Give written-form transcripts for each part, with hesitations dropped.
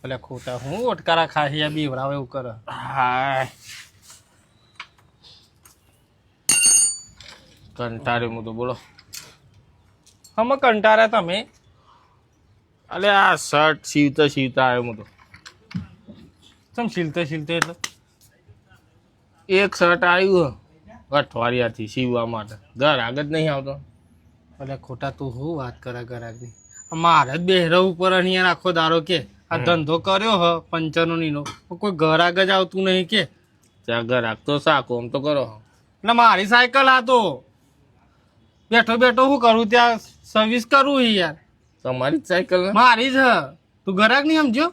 એટલે ખોટા હું ઓટકારા ખાઈ બીવડાવે એવું કરે. હાય કંટાળ્યો હું તો બોલો. અમે કંટાળ્યા તમે. અલે આ શર્ટ સીવતા આવ્યો હું તો. ચમ છીલતે એટલે એક શર્ટ આવ્યું અઠવાડિયાથી સીવવા માટે, ઘર આગળ જ નહીં આવતો. એટલે ખોટા તું શું વાત કરે ગરાગની? મારે જ બેહરા ઉપર અહીંયા આખો દારો કે આ ધંધો કર્યો હ પંચરનો નીનો, કોઈ ગરાગ જ આવતું નહીં કે. ત્યાં ઘર આગતો સાકો આમ તો કરો. એટલે મારી સાયકલ આ તો બેઠો બેઠો શું કરું ત્યાં સર્વિસ કરું યાર. તમારી જ સાયકલ ને? મારી જ હ. તું ગરાગ નહીં સમજો?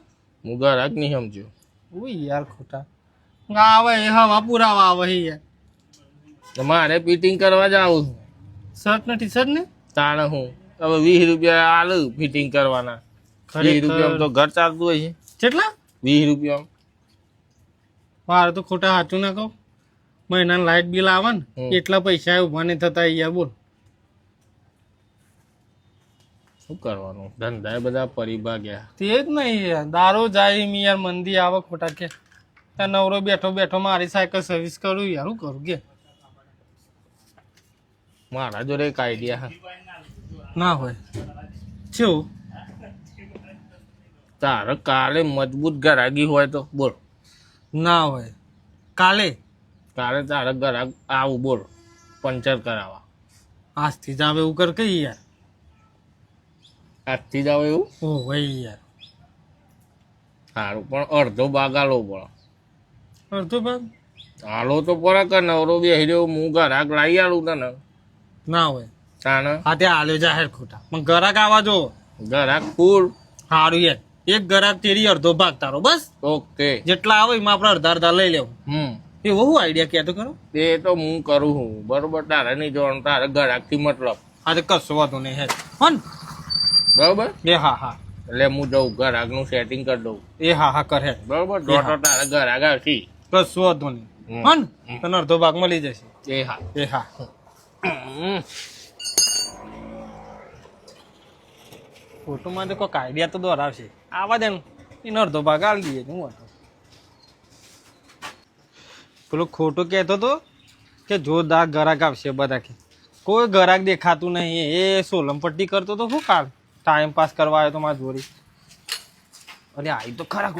હું ઘર આગ નહીં સમજ્યો. ઓય યાર ખોટા આવે હવા પુરાવા આવે યાર. મારે ફિટિંગ કરવા જાવું. શર્ટ ને ટી શર્ટ ને તાણે હું હવે 20 રૂપિયા આલું ફિટિંગ કરવાના. 20 રૂપિયામાં તો ઘર ચાલતું હોય છે. કેટલા? 20 રૂપિયામાં. મારે તો ખોટા સાચું ના કહું, મહિનાનું લાઇટ બિલ આવે ને એટલા પૈસા ઉભા નહીં થતા યાર. બોલ શું કરવાનું, ધંધા બધા પરિભા ગયા. તે જ નહીં યાર, દારો જાય મી યાર મંદી આવે ખોટા કે. ત્યાં નવરો બેઠો બેઠો મારી સાયકલ સર્વિસ કરું યાર, શું કરું કે. મારા જોડે એક આઈડિયા ના હોય શું? તારે કાલે મજબૂત ગરાગી હોય તો બોલ. ના હોય કાલે તારે ગરાગ આવું બોલ પંચર કરાવવા. આજથી જ આવે એવું કર કઈ યાર. આજથી જ આવે એવું? ઓ ભાઈ યાર સારું પણ અડધો ભાગ આલો પડે. અડધો ભાગ હાલો તો પડે કે નવરો બેસી રહ્યો હું ગરાગ લાવી આલું તને. ના હોય તાને હા ત્યાં હાલ્યો જાહેર ખોટા પણ ગરાક આવા જો ગરાગ ફૂલ સારું યાર. એક ગરાક તેરી અડધો ભાગ તારો બસ. ઓકે જેટલા આવે એમાં આપણે અડધા અડધા લઈ લેવું. એવો શું આઈડિયા કહેતો કરો? એ તો હું કરું છું બરોબર. તારે નહીં જોવાનું, તારે ગરાગથી મતલબ. હા તો કશો વાંધો નહીં હે હન બરોબર. એ હા હા એટલે હું જઉં ગરાગનું સેટિંગ કરી દઉં. એ હા હા કરે બરોબર. દોઢો તારે ગરાગ આવશે. કશો વાંધો નહીં હન તને અડધો ભાગ મળી જશે. એ હા એ હા ફોટોમાં તો કોઈક આઈડિયા તો દોરાવશે. આવા દે ને એનો અડધો ભાગ આલી દઈએ. હું હતો પેલો ખોટો કહેતો હતો કે જોરદાર ગરાક આવશે બધા કે. કોઈ ગરાક દેખાતું નહીં. એ સોલમપટ્ટી કરતો તો શું કાલ ટાઈમ પાસ કરવા આવ્યો તો મારા જોડી. અરે આવી તો ખરા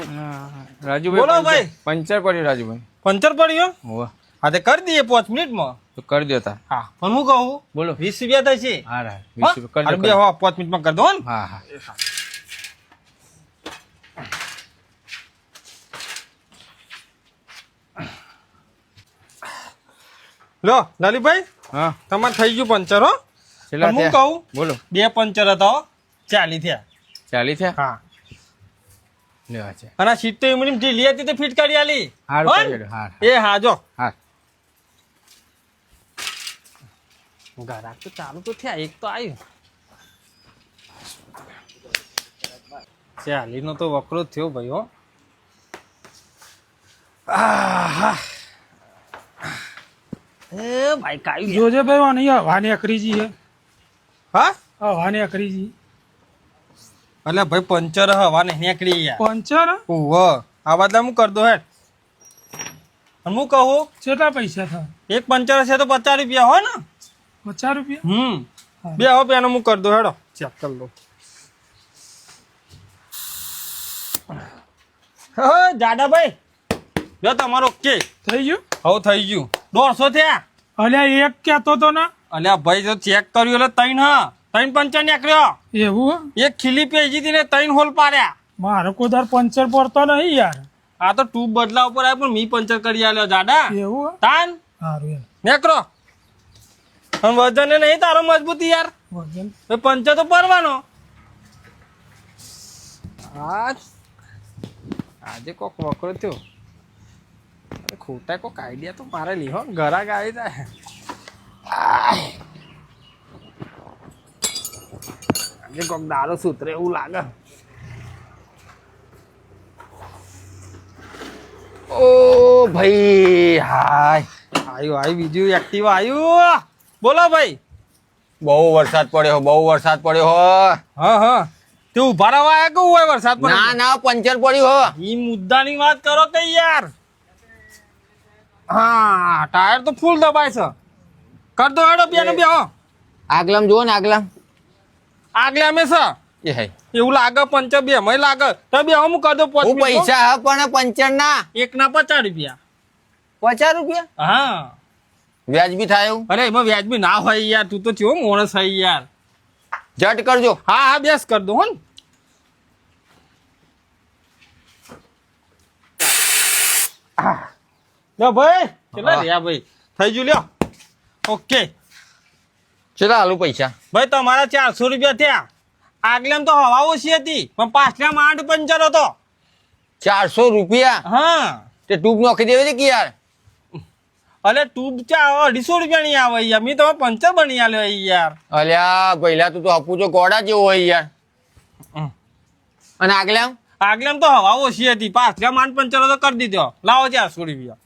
રાજુભાઈ બોલો ભાઈ. પંચર પડ્યું રાજુભાઈ. પંચર પડ્યો? હોવા હા તે કરી દઈએ 5 મિનિટમાં. તો કરી દો તા. હા પણ હું કહું બોલો 20 રૂપિયા થશે. હા રા 20 રૂપિયા કરી બે દો. 5 મિનિટમાં કરી દો ને. હા હા લો લાલીભાઈ હા તમારે થઈ ગયું પંચર હો. છેલ્લા પણ હું થયા. કહું બોલો 2 પંચર હતા હો, 40 થયા. 40 થયા હા લેવા છે. અને સીટ તો એમની ઢીલી હતી તો ફિટ કરી આલી. હારું હો? કરી દો. હા એ હા જો હા ગરાક તો ચાલુ તો થયા. એક તો આવ્યું 40 નો તો વકરો જ થયો ભાઈ હો. એ ભાઈ કાઈ જોજે ભાઈ વાની વાની અકરીજી હે. હા વાની અકરીજી એટલે ભાઈ પંચર હવા નહીં નીકળી યાર. પંચર ઓહો આ બદલા હું કર દો હે. અને હું કહું કેટલા પૈસા થાય? એક પંચર હશે તો 50 રૂપિયા હોય ને. 50 રૂપિયા? બે હો પેનો હું કર દો હેડો ચેક કર લો. હા જાડાભાઈ જો તમારો ઓકે થઈ ગયું? હવે થઈ ગયું 150 થયા. અલ્યા એક કહેતો તો ને. અલ્યા ભાઈ જો ચેક કર્યું એટલે 3 હા 3 પંચર નીકળ્યો. એવું હે? એક ખીલી પેજી હતી ને 3 હોલ પાડ્યા. મારે કોઈ દર પંચર પડતો નહીં યાર. આ તો ટ્યુબ બદલા ઉપર આવ્યો પણ મી પંચર કરી આલ્યો જાડા. એવું હે? તાન સારું યાર. નીકળો. અને વજન નહીં તારો મજબૂતી યાર. વજન એ પંચર તો પરવાનો. આજે કોક વકરો થયો. અરે ખોટા કોક આઈડિયા તો મારે લીહો ગરાક આવી જાય. આજે કોક દારો સૂત્રે એવું લાગે. ઓ ભાઈ હાય આવ્યું બીજું એક્ટિવા આવ્યું. બોલો ભાઈ. બહુ વરસાદ પડ્યો બહુ વરસાદ પડ્યો હો. હા હા તે ઉભા રહેવા આયા કે હોય વરસાદ પડે ના ના પંચર પડ્યું હો. ઈ મુદ્દાની વાત કરો કે યાર. હા ટાયર તો ફૂલ દબાય છે. કર દો હેડો બેનો બેહો. આગલામ જુઓ ને આગલામ. આગલે અમે છે એ હે એવું લાગે પંચર બે મય લાગે તો બેહો હું કર દો હું પૈસા હા પણ પંચર ના એક ના 50 રૂપિયા. 50 રૂપિયા હા વ્યાજબી થાય એવું. અરે એમાં વ્યાજબી ના હોય યાર તું તો કેવો માણસ હોય યાર. જટ કરજો. હા હા બેસ કર દો હો ને. લ્યો ભાઈ કેટલા હા. રહ્યા ભાઈ થઈ ગયું લ્યો. ઓકે ચલા હાલું પૈસા. ભાઈ તમારા 400 રૂપિયા થયા. આગલેમ તો હવા ઓછી હતી પણ પાછલા માંડ પંચર હતો. 400 રૂપિયા હા તે ટ્યુબ નોખી દેવી છે કે યાર. અલે ટ્યુબ 250 રૂપિયા ની આવે યાર મેં તમે પંચર બની આલ્યો યાર. અલ્યા પહેલા તું તો આપું તો ગોડા જેવો હોય યાર. અને આગલામ આગલેમ તો હવા ઓછી હતી પાછલા માંડ પંચર હતો કરી દીધો. લાવો 400 રૂપિયા.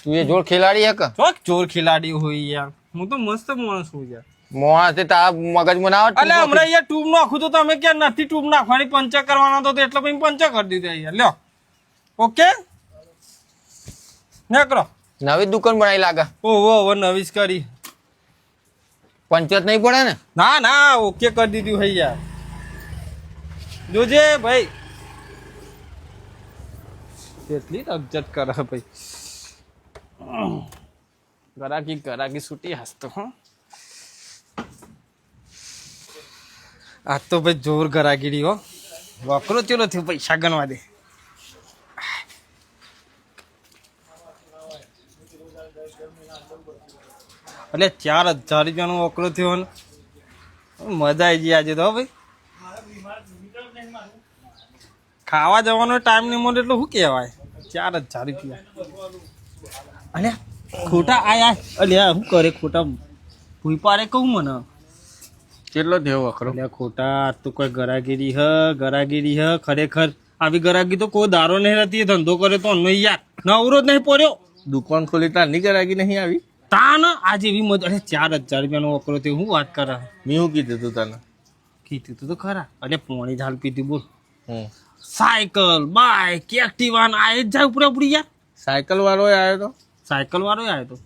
તું એ જોડ ખેલાડી એક ચોક ચોર ખિલાડી હોય યાર. હું તો મસ્ત માણસ છું યાર. મોણા તે તારા મગજમાં ના આવે. અલે હમણાં યાર ટ્યુબ નાખું તો તમે ક્યાં નથી ટ્યુબ નાખવાની પંચર કરવાનો હતો એટલે પછી પંચર કરી દીધો યાર. લ્યો ઓકે નીકળો. નવી દુકાન બનાવી લાગે. ઓહો હવે નવીસ કરી. પંચર નહીં પડે ને. ના ના ઓકે કરી દીધું હઈ યાર. જોજે ભાઈ કેટલી અબજત કરે ભાઈ. ગરાકી છૂટી હસતો હા. આજ તો ભાઈ જોર ગરાગીરી હો. વકરો ચલો થયો પૈસા ગણવા દે. એટલે 4000 રૂપિયાનો વકરો થયો ને મજા આવી ગઈ આજે તો ભાઈ. ખાવા જવાનો ટાઈમ નહીં મળે એટલે શું કહેવાય. 4000 રૂપિયા અલ્યા ખોટા આયા. અલ્યા શું કરે ખોટા ભૂઈ પાડે કહું મને. કેટલો થયો વખરો. અલ્યા ખોટા આજ તો કોઈ ગરાગીરી હ ખરેખર. આવી ગરાગી તો કોઈ દારો નહીં રહેતી. એ ધંધો કરે તો અન્નો યાર નવરો જ નહીં પડ્યો. દુકાન ખોલી તાર ની ગરાગી નહીં આવી. તાન આજે એવી મજા. અરે 4000 રૂપિયાનો વકરો થયો હું વાત કરે. મેં શું કીધું તું તને. કીધું તું તો ખરા. અરે પોણી ઝાલ પીધી બોલ. હમ સાયકલ બાઈક એક્ટિવા આ જ જાય ઉપરે ઉપડી યાર. સાયકલ વાળો આવ્યો તો. સાયકલ વાળો આવ્યો તો.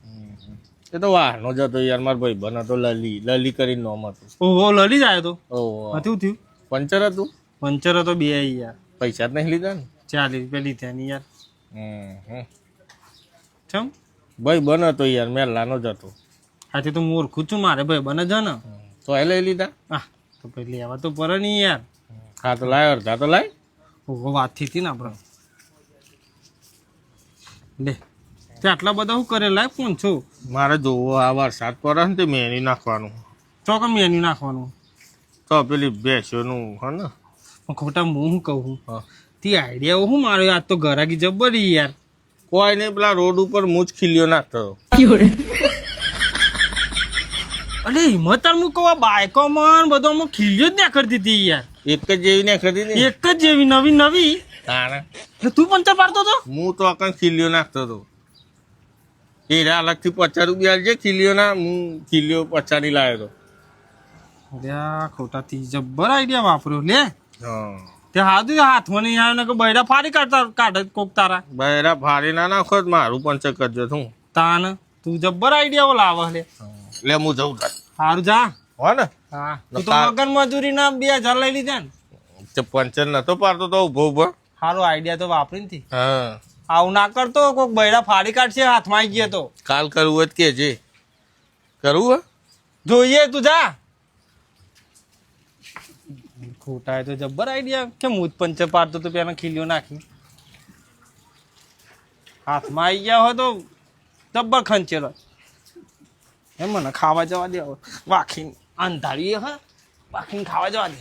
એ તો વાહનો જતો યાર. મારો ભાઈ બનો તો લલી કરીને નોમ હતું. ઓહો લડી જ આવ્યો તો. ઓહો હતું થયું પંચર હતું. પંચર હતો બે યાર. પૈસા જ નહીં લીધા ને. 40 રૂપિયા લીધા ની યાર. ચમ ભાઈ બનો તો યાર મેં લાનો જ હતો. આથી તો હું ઓળખું છું મારે ભાઈ બને જ ને. તો એ લઈ લીધા. હા તો પછી લેવા તો પડે નહીં યાર. હા તો લાય અડધા તો લાય. ઓહો વાત થઈ હતી ને આપણે. લે તે આટલા બધા શું કરે લાય કોણ છું. મારે જોવો આ વરસાદ પડે ને તે મેની નાખવાનું. ચોક મેન્યુ નાખવાનું. તો પેલી બેસ્યોનું હે ને. પણ ખોટા હું શું કહું. હા તે આઈડિયા હું મારો આજ તો ગરાગી જબરી યાર. કોઈ નહીં પેલા રોડ ઉપર મૂજ ખીલ્યો નાખતો. અરે હિંમત હું કહું આ બાઈકોમાં બધોમાં ખીલ્યો જ ના કરી દીધી યાર. એક જ જેવી નાખી ને. એક જ જેવી નવી તાણે એટલે તું પંચર પાડતો હતો. હું તો આખા ખીલ્યો નાખતો હતો. એરા અલગથી 50 રૂપિયા છે ખીલ્યો ના. હું ખીલ્યો 50 ની લાવ્યો હતો. અરે ખોટાથી જબ્બર આઈડિયા વાપર્યો લે. હા તે હાથું હાથમાં નહીં આવ્યો ને કે બૈરા ફાડી કાઢે કોક તારા. બહેરા ભારી ના નાખો જ મારું પંચર કરજો તું. તાન તું જબ્બર આઈડિયા લાવે લે. લે હું જઉં તાર. સારું જા. હો ને હા તું તો મગન મજૂરી ના 2000 લઈ લીધા ને. તે પંચર નતો પાડતો તો ઉભો. સારો આઈડિયા તો વાપરી નથી. હા આવું ના કરતો કોક બૈરા ફાડી કાઢશે હાથમાં આવી ગયો તો. કાલ કરવું હોય કે જે કરવું હે. જોઈએ તું જા. ખોટા તો જબ્બર આઈડિયા કેમ હું જ પંચર પાડતો તો પેલા ખીલ્યો નાખી હાથમાં આવી ગયા હોય તો જબ્બર ખંચેલો. એમ મને ખાવા જવા દે વાખીને અંધારી હા વાખીને ખાવા જવા દે.